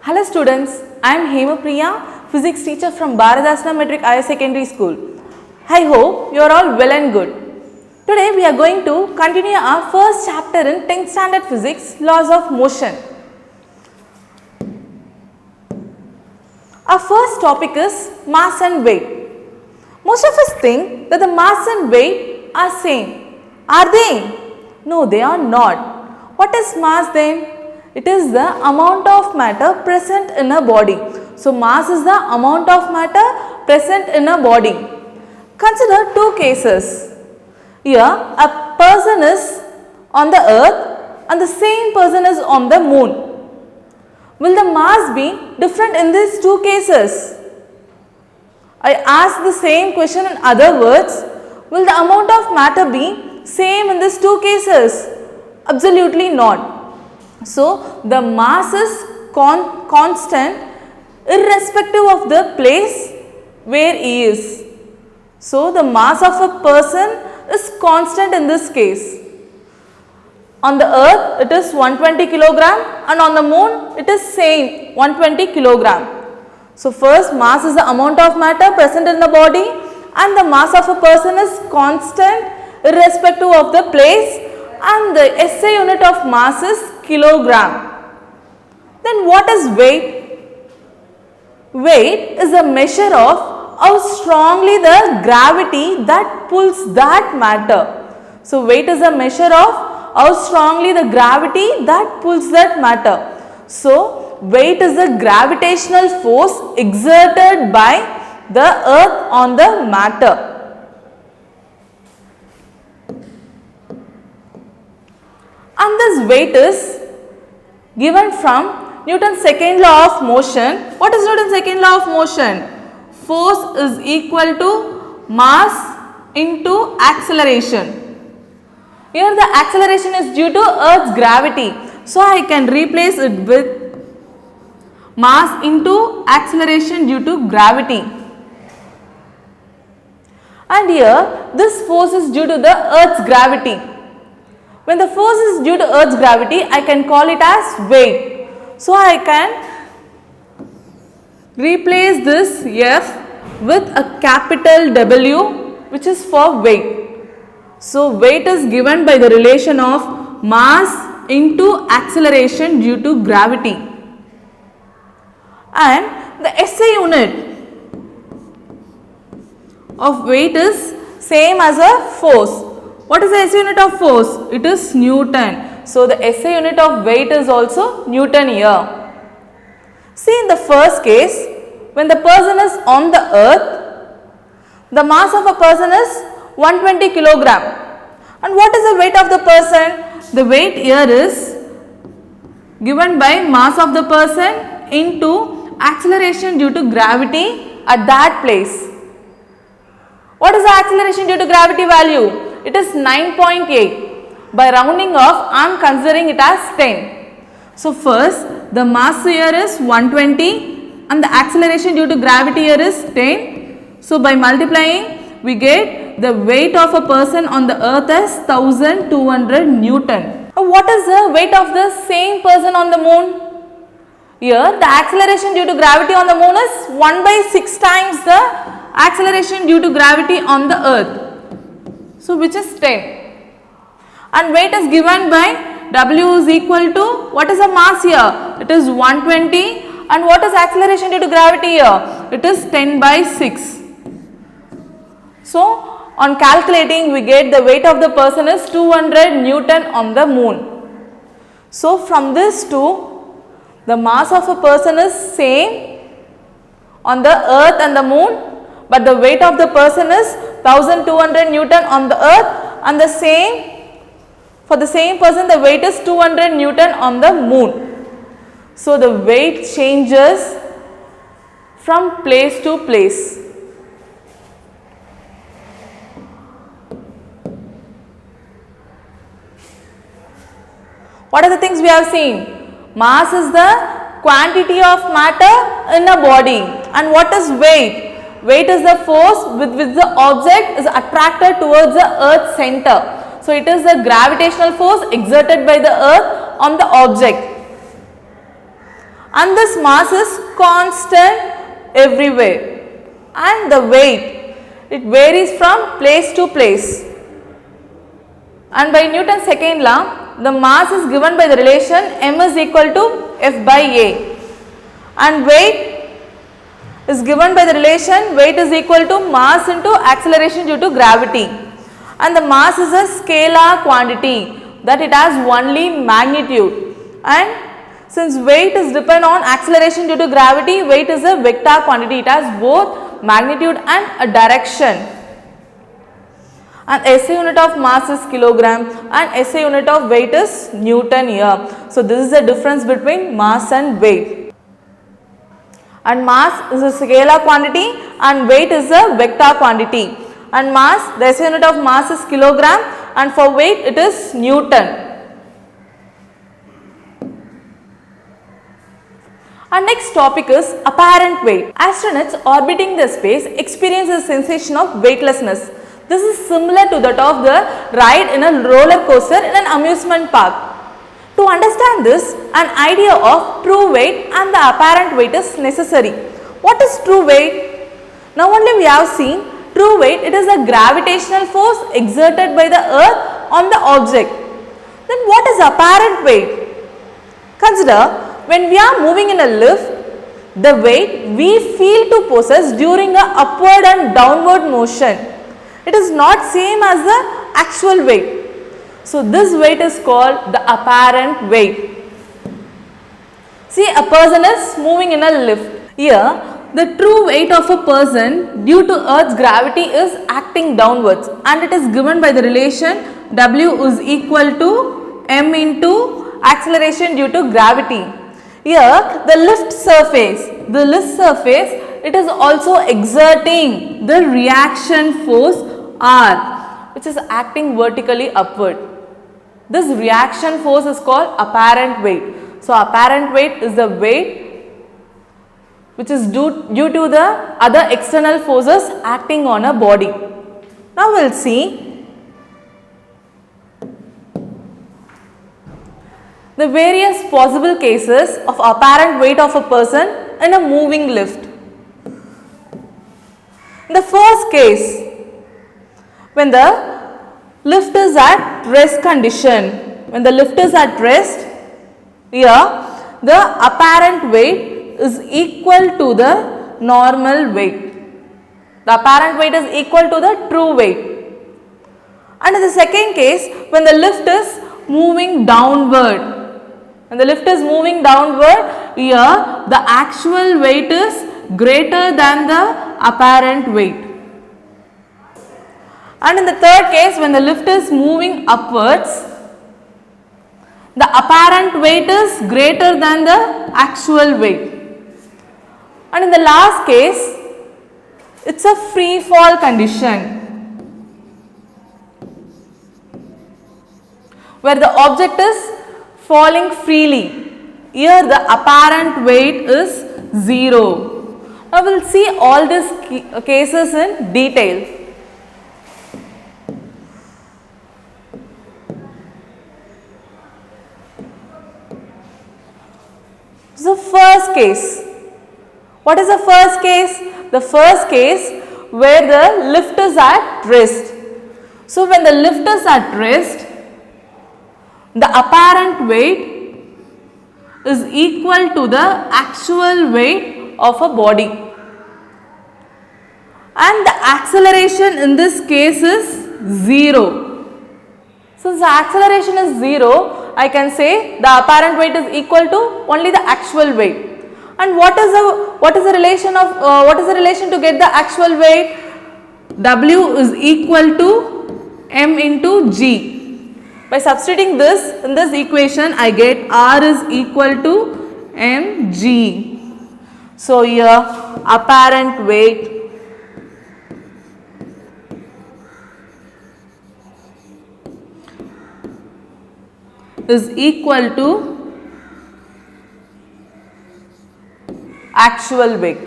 Hello students, I am Hemapriya, physics teacher from Bharadasana Metric Higher Secondary School. I hope you are all well and good. Today we are going to continue our first chapter in 10th standard physics, laws of motion. Our first topic is mass and weight. Most of us think that the mass and weight are same. Are they? No, they are not. What is mass then? It is the amount of matter present in a body. So, mass is the amount of matter present in a body. Consider two cases. Here, a person is on the earth and the same person is on the moon. Will the mass be different in these two cases? I ask the same question in other words. Will the amount of matter be same in these two cases? Absolutely not. So, the mass is constant irrespective of the place where he is. So, the mass of a person is constant in this case. On the earth it is 120 kilogram and on the moon it is same 120 kilogram. So, first mass is the amount of matter present in the body and the mass of a person is constant irrespective of the place and the SI unit of mass is kilogram. Then what is weight? Weight is a measure of how strongly the gravity that pulls that matter. So, weight is a measure of how strongly the gravity that pulls that matter. So, weight is the gravitational force exerted by the earth on the matter. And this weight is given from Newton's second law of motion. What is Newton's second law of motion? Force is equal to mass into acceleration. Here the acceleration is due to Earth's gravity. So, I can replace it with mass into acceleration due to gravity. And here this force is due to the Earth's gravity. When the force is due to Earth's gravity, I can call it as weight. So, I can replace this F with a capital W which is for weight. So, weight is given by the relation of mass into acceleration due to gravity. And the SI unit of weight is same as a force. What is the SI unit of force? It is Newton. So, the SI unit of weight is also Newton here. See, in the first case, when the person is on the earth, the mass of a person is 120 kilogram. And what is the weight of the person? The weight here is given by mass of the person into acceleration due to gravity at that place. What is the acceleration due to gravity value? It is 9.8. By rounding off, I am considering it as 10. So, first the mass here is 120 and the acceleration due to gravity here is 10. So, by multiplying we get the weight of a person on the earth as 1200 Newton. Now, what is the weight of the same person on the moon? Here the acceleration due to gravity on the moon is 1 by 6 times the acceleration due to gravity on the earth. So, which is 10 and weight is given by W is equal to, what is the mass here? It is 120 and what is acceleration due to gravity here? It is 10 by 6. So, on calculating we get the weight of the person is 200 Newton on the moon. So, from this two, the mass of a person is same on the earth and the moon, but the weight of the person is 1200 Newton on the earth and the same for the same person the weight is 200 Newton on the moon. So, the weight changes from place to place. What are the things we have seen? Mass is the quantity of matter in a body. And what is weight? Weight is the force with which the object is attracted towards the earth's center. So, it is the gravitational force exerted by the earth on the object. and this mass is constant everywhere, and the weight, it varies from place to place. And by Newton's second law, the mass is given by the relation m is equal to F by A, and weight is given by the relation weight is equal to mass into acceleration due to gravity, and the mass is a scalar quantity, that it has only magnitude, and since weight is depend on acceleration due to gravity, weight is a vector quantity, it has both magnitude and a direction. And SI unit of mass is kilogram and SI unit of weight is Newton here. So this is the difference between mass and weight. And mass is a scalar quantity and weight is a vector quantity. And mass, the SI unit of mass is kilogram, and for weight it is Newton. Our next topic is apparent weight. Astronauts orbiting the space experience a sensation of weightlessness. This is similar to that of the ride in a roller coaster in an amusement park. To understand this, an idea of true weight and the apparent weight is necessary. What is true weight? Now only we have seen true weight, it is a gravitational force exerted by the earth on the object. Then what is apparent weight? Consider, when we are moving in a lift, the weight we feel to possess during a upward and downward motion, it is not same as the actual weight. So this weight is called the apparent weight. See, a person is moving in a lift. Here, the true weight of a person due to Earth's gravity is acting downwards, and it is given by the relation W is equal to m into acceleration due to gravity. Here, the lift surface, it is also exerting the reaction force R, which is acting vertically upward. This reaction force is called apparent weight. So apparent weight is the weight which is due to the other external forces acting on a body. Now we will see the various possible cases of apparent weight of a person in a moving lift. In the first case, when the lift is at rest condition, here the apparent weight is equal to the normal weight. The apparent weight is equal to the true weight. And in the second case, when the lift is moving downward, here the actual weight is greater than the apparent weight. And in the third case, when the lift is moving upwards, the apparent weight is greater than the actual weight. And in the last case, it's a free fall condition, where the object is falling freely. Here the apparent weight is 0. Now we will see all these cases in detail. So first case, what is the first case? The first case where the lift is at rest. So when the lift is at rest, the apparent weight is equal to the actual weight of a body, and the acceleration in this case is 0. Since the acceleration is 0, I can say the apparent weight is equal to only the actual weight. And what is the relation to get the actual weight? W is equal to m into g. By substituting this in this equation, I get R is equal to mg. So here apparent weight is equal to actual weight.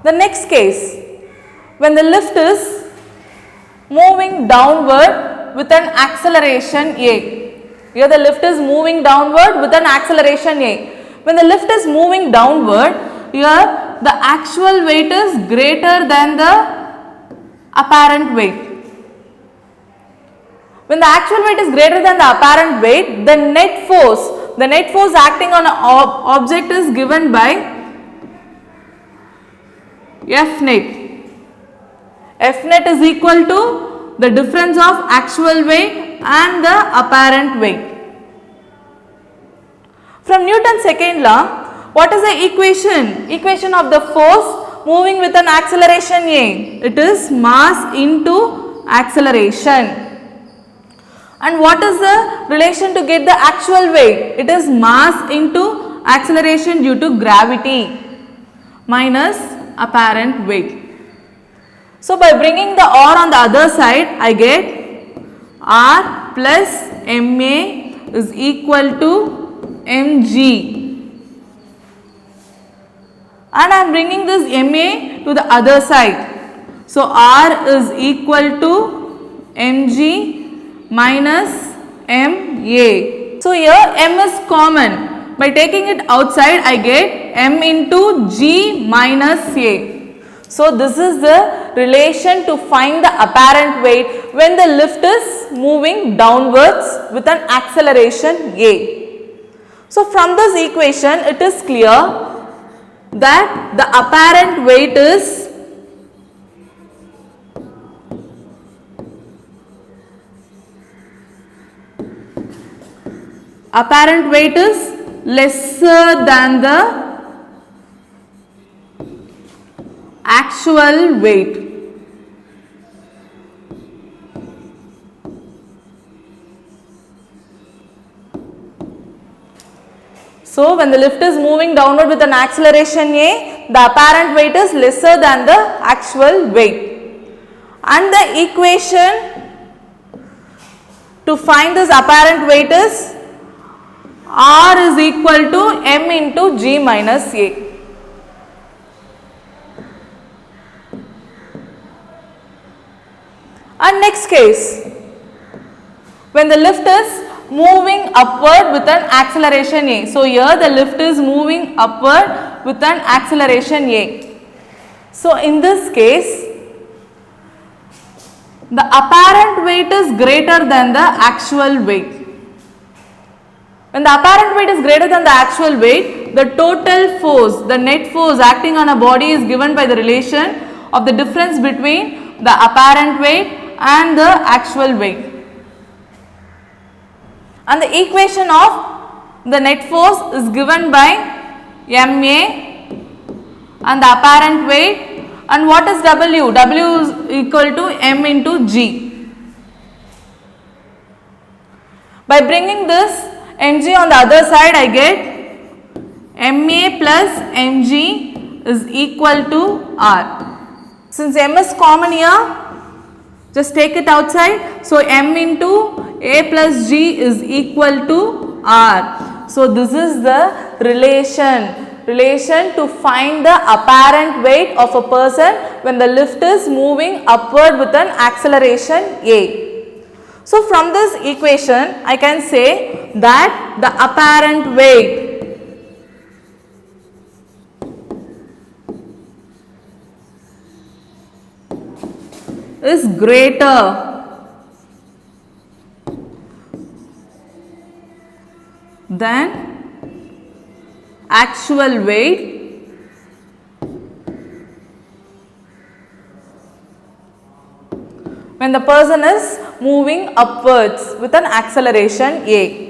The next case, when the lift is moving downward with an acceleration A. Here the lift is moving downward with an acceleration A. When the lift is moving downward, here the actual weight is greater than the apparent weight. When the actual weight is greater than the apparent weight, the net force acting on an object is given by F net. F net is equal to the difference of actual weight and the apparent weight. From Newton's second law, what is the equation? Equation of the force moving with an acceleration A. It is mass into acceleration. And what is the relation to get the actual weight? It is mass into acceleration due to gravity minus apparent weight. So by bringing the R on the other side, I get R plus MA is equal to mg. And I am bringing this MA to the other side. So R is equal to mg minus MA. So here M is common. By taking it outside, I get M into G minus A. So this is the relation to find the apparent weight when the lift is moving downwards with an acceleration A. So from this equation, it is clear that the apparent weight is lesser than the actual weight. So when the lift is moving downward with an acceleration A, the apparent weight is lesser than the actual weight. And the equation to find this apparent weight is R is equal to M into G minus A. And next case, when the lift is moving upward with an acceleration A. So here the lift is moving upward with an acceleration A. So in this case, the apparent weight is greater than the actual weight. When the apparent weight is greater than the actual weight, the total force, the net force acting on a body is given by the relation of the difference between the apparent weight and the actual weight. And the equation of the net force is given by MA and the apparent weight. And what is W? W is equal to M into G. By bringing this mg on the other side, I get MA plus mg is equal to R. Since M is common here, just take it outside. So M into A plus G is equal to R. So this is the relation to find the apparent weight of a person when the lift is moving upward with an acceleration A. So from this equation, I can say that the apparent weight is greater than actual weight when the person is moving upwards with an acceleration A.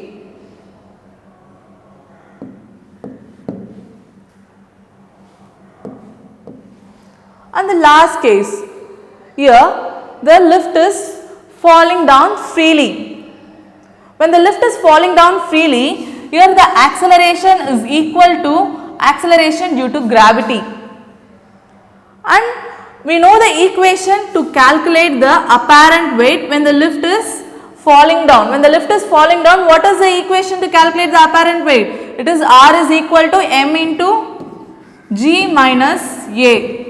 And the last case, here the lift is falling down freely. When the lift is falling down freely, here the acceleration is equal to acceleration due to gravity. And we know the equation to calculate the apparent weight when the lift is falling down. When the lift is falling down, what is the equation to calculate the apparent weight? It is R is equal to M into G minus A.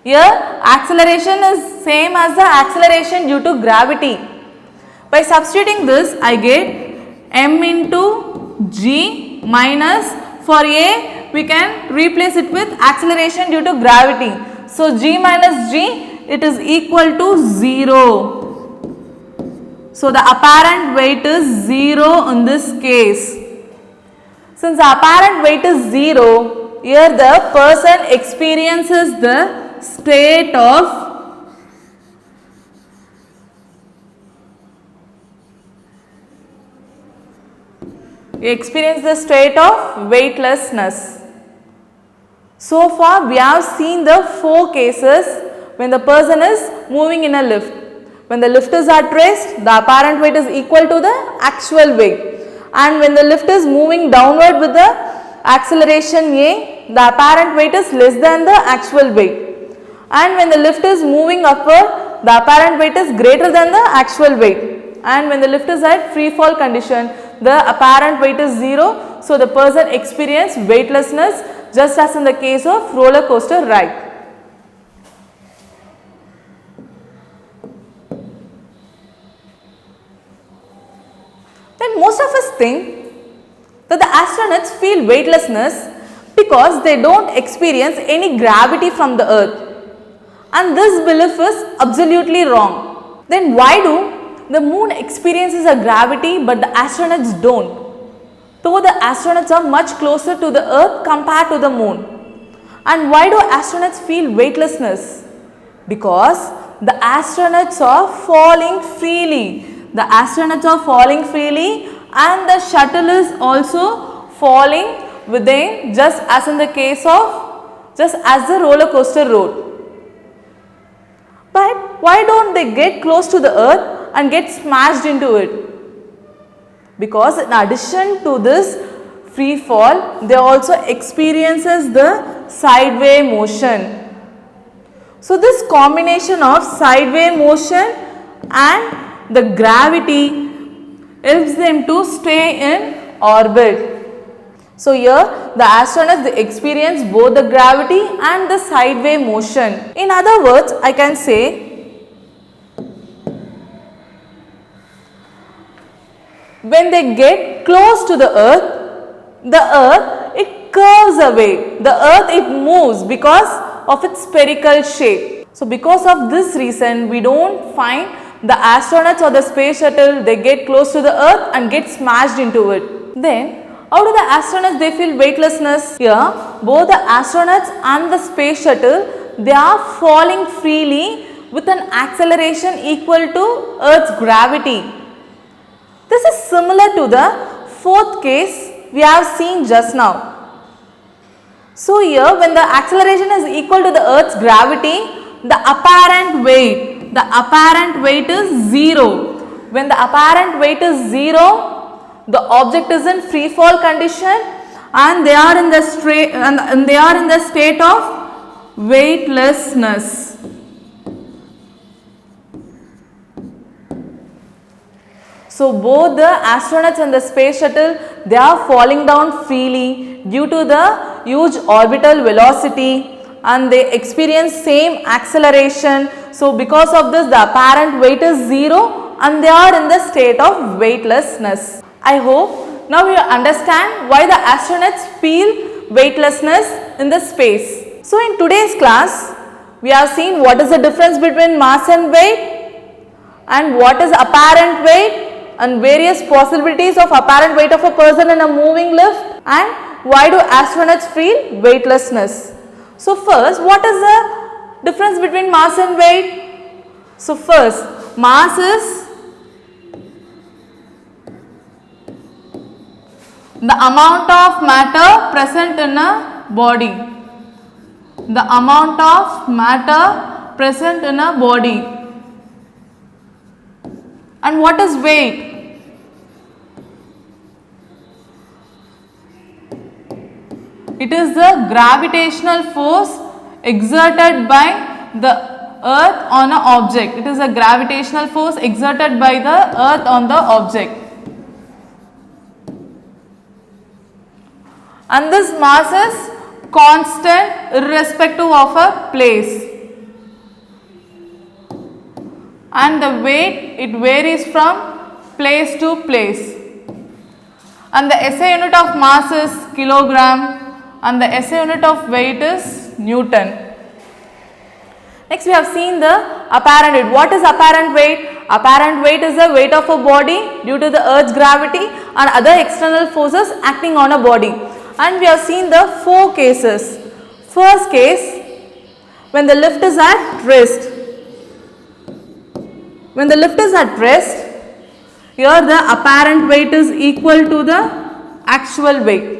Here acceleration is same as the acceleration due to gravity. By substituting this, I get m into g minus, for A we can replace it with acceleration due to gravity. So g minus g, it is equal to 0. So the apparent weight is 0 in this case. Since the apparent weight is 0, here the person experiences the state of weightlessness. So far we have seen the 4 cases when the person is moving in a lift. When the lift is at rest, the apparent weight is equal to the actual weight. And when the lift is moving downward with the acceleration A, the apparent weight is less than the actual weight. And when the lift is moving upward, the apparent weight is greater than the actual weight. And when the lift is at free fall condition, the apparent weight is 0. So the person experiences weightlessness, just as in the case of roller coaster ride. Then most of us think that the astronauts feel weightlessness because they don't experience any gravity from the earth, and this belief is absolutely wrong. Then why do the moon experiences a gravity but the astronauts don't, though the astronauts are much closer to the earth compared to the moon? And why do astronauts feel weightlessness? Because the astronauts are falling freely. The astronauts are falling freely and the shuttle is also falling within, just as in the case of, just as the roller coaster rode. But why don't they get close to the earth and get smashed into it? Because in addition to this free fall, they also experiences the sideway motion. So this combination of sideway motion and the gravity helps them to stay in orbit. So here the astronauts, they experience both the gravity and the sideway motion. In other words, I can say when they get close to the earth it curves away. The earth, it moves because of its spherical shape. So because of this reason, we don't find the astronauts or the space shuttle, they get close to the earth and get smashed into it. Then how do the astronauts, they feel weightlessness? Here both the astronauts and the space shuttle, they are falling freely with an acceleration equal to Earth's gravity. This is similar to the 4th case we have seen just now. So here when the acceleration is equal to the Earth's gravity, the apparent weight is 0. When the apparent weight is 0, the object is in free fall condition and they are in the state of weightlessness. So both the astronauts and the space shuttle, they are falling down freely due to the huge orbital velocity and they experience same acceleration. So because of this, the apparent weight is 0 and they are in the state of weightlessness. I hope now you understand why the astronauts feel weightlessness in the space. So in today's class, we have seen what is the difference between mass and weight and what is apparent weight and various possibilities of apparent weight of a person in a moving lift and why do astronauts feel weightlessness. So first, what is the difference between mass and weight? So first, mass is the amount of matter present in a body. The amount of matter present in a body. And what is weight? It is the gravitational force exerted by the earth on an object. It is a gravitational force exerted by the earth on the object. And this mass is constant irrespective of a place. and the weight, it varies from place to place. And the SI unit of mass is kilogram and the SI unit of weight is Newton. Next we have seen the apparent weight. What is apparent weight? Apparent weight is the weight of a body due to the earth's gravity and other external forces acting on a body. And we have seen the 4 cases. First case, when the lift is at rest. When the lift is at rest, here the apparent weight is equal to the actual weight.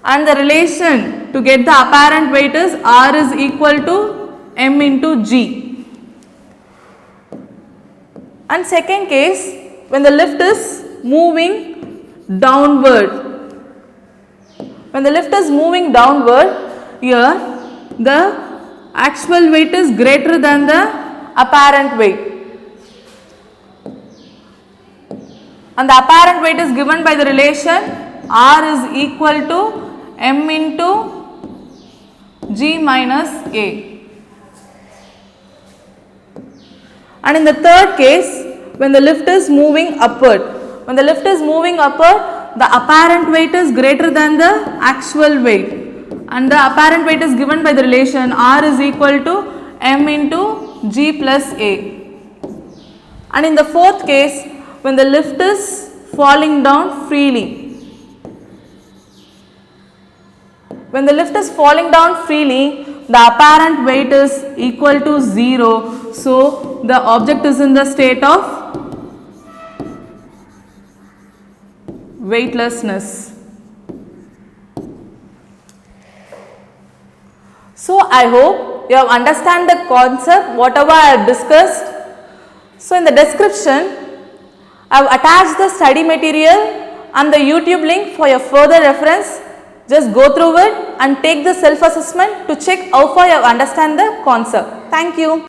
And the relation to get the apparent weight is R is equal to M into G. And second case, when the lift is moving downward. When the lift is moving downward, here the actual weight is greater than the apparent weight. And the apparent weight is given by the relation R is equal to M into G minus A. And in the third case, when the lift is moving upward. When the lift is moving upward, the apparent weight is greater than the actual weight. And the apparent weight is given by the relation R is equal to M into G plus A. And in the fourth case, when the lift is falling down freely. When the lift is falling down freely, the apparent weight is equal to 0. So, the object is in the state of weightlessness. So, I hope you have understand the concept whatever I have discussed. So, in the description, I have attached the study material and the YouTube link for your further reference. Just go through it and take the self-assessment to check how far you understand the concept. Thank you.